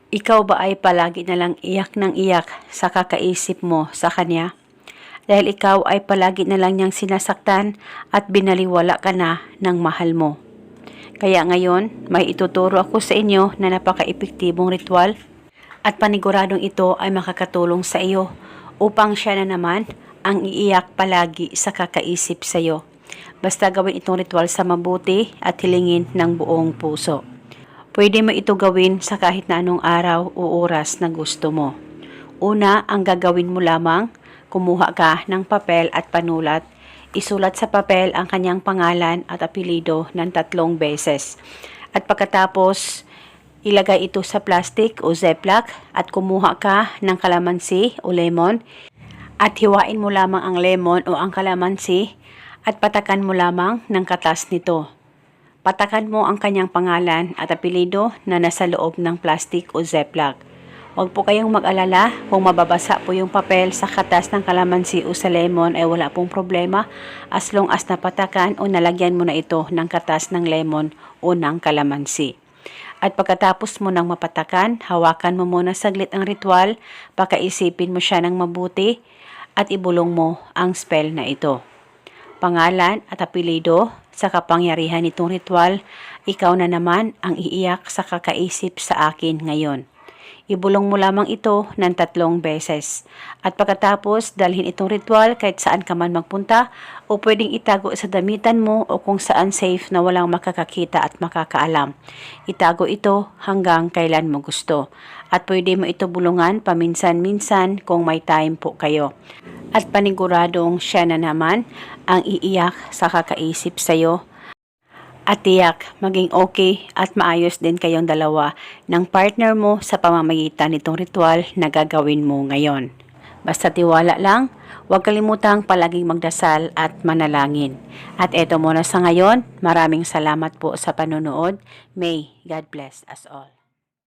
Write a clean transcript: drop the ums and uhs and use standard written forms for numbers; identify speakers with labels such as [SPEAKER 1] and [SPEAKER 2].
[SPEAKER 1] Ikaw ba ay palagi na lang iyak ng iyak sa kakaisip mo sa kanya? Dahil ikaw ay palagi na lang niyang sinasaktan at binaliwala ka na ng mahal mo. Kaya ngayon, may ituturo ako sa inyo na napaka-epektibong ritual at paniguradong ito ay makakatulong sa iyo upang siya na naman ang iiyak palagi sa kakaisip sa iyo. Basta gawin itong ritual sa mabuti at hilingin ng buong puso. Pwede mo ito gawin sa kahit na anong araw o oras na gusto mo. Una, ang gagawin mo lamang, kumuha ka ng papel at panulat. Isulat sa papel ang kanyang pangalan at apelido ng 3 beses. At pagkatapos, ilagay ito sa plastic o ziploc at kumuha ka ng kalamansi o lemon at hiwain mo lamang ang lemon o ang kalamansi at patakan mo lamang ng katas nito. Patakan mo ang kanyang pangalan at apelido na nasa loob ng plastic o ziploc. Huwag po kayong mag-alala kung mababasa po yung papel sa katas ng kalamansi o sa lemon ay wala pong problema as long as napatakan o nalagyan mo na ito ng katas ng lemon o ng kalamansi. At pagkatapos mo nang mapatakan, hawakan mo muna saglit ang ritual, pakaisipin mo siya ng mabuti at ibulong mo ang spell na ito. Pangalan at apelido sa kapangyarihan nitong ritual, ikaw na naman ang iiyak sa kakaisip sa akin ngayon. Ibulong mo lamang ito ng 3 beses. At pagkatapos, dalhin itong ritual kahit saan ka man magpunta o pwedeng itago sa damitan mo o kung saan safe na walang makakakita at makakaalam. Itago ito hanggang kailan mo gusto. At pwede mo ito bulungan paminsan-minsan kung may time po kayo. At paniguradong siya na naman ang iiyak sa kakaisip sa'yo. At tiyak, maging okay at maayos din kayong dalawa ng partner mo sa pamamagitan nitong ritual na gagawin mo ngayon. Basta tiwala lang, huwag kalimutang palaging magdasal at manalangin. At eto muna sa ngayon, maraming salamat po sa panonood. May God bless us all.